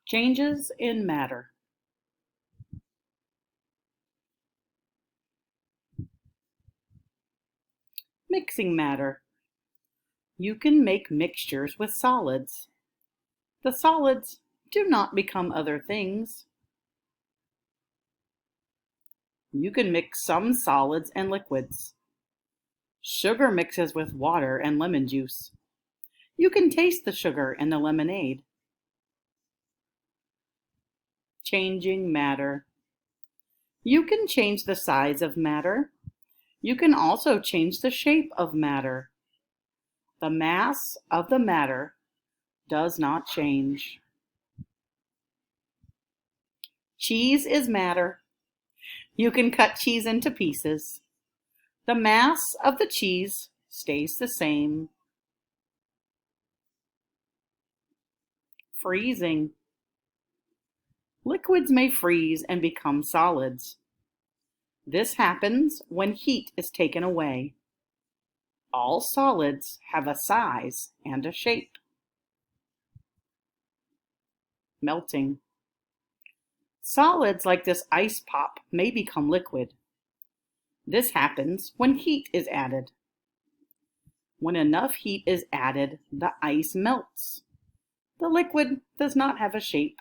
Changes in matter. Mixing matter. You can make mixtures with solids. The solids do not become other things. You can mix some solids and liquids. Sugar mixes with water and lemon juice. You can taste the sugar in the lemonade. Changing matter. You can change the size of matter. You can also change the shape of matter. The mass of the matter does not change. Cheese is matter. You can cut cheese into pieces. The mass of the cheese stays the same. Freezing. Liquids may freeze and become solids. This happens when heat is taken away. All solids have a size and a shape. Melting. Solids like this ice pop may become liquid. This happens when heat is added. When enough heat is added, the ice melts. The liquid does not have a shape.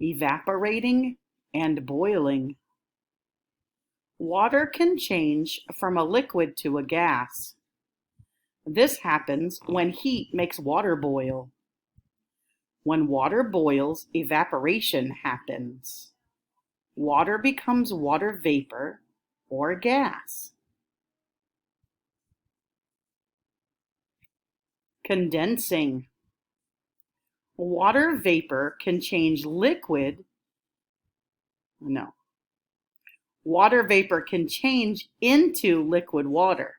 Evaporating and boiling. Water can change from a liquid to a gas. This happens when heat makes water boil. When water boils, evaporation happens. Water becomes water vapor or gas. Condensing. Water vapor can change Water vapor can change into liquid water.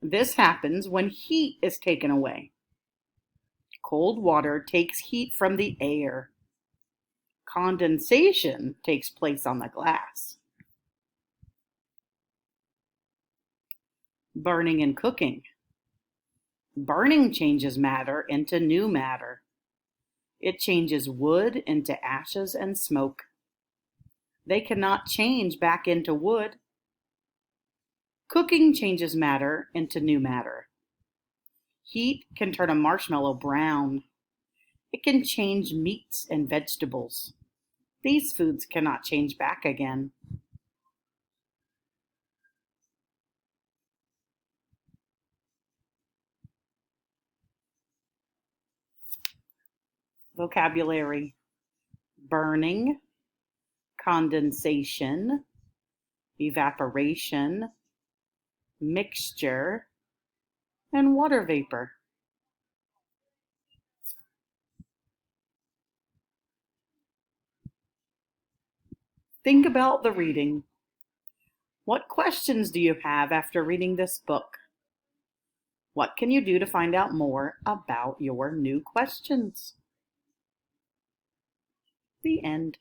This happens when heat is taken away. Cold water takes heat from the air. Condensation takes place on the glass. Burning and cooking. Burning changes matter into new matter. It changes wood into ashes and smoke. They cannot change back into wood. Cooking changes matter into new matter. Heat can turn a marshmallow brown. It can change meats and vegetables. These foods cannot change back again. Vocabulary: burning, condensation, evaporation, mixture, and water vapor. Think about the reading. What questions do you have after reading this book? What can you do to find out more about your new questions? The end.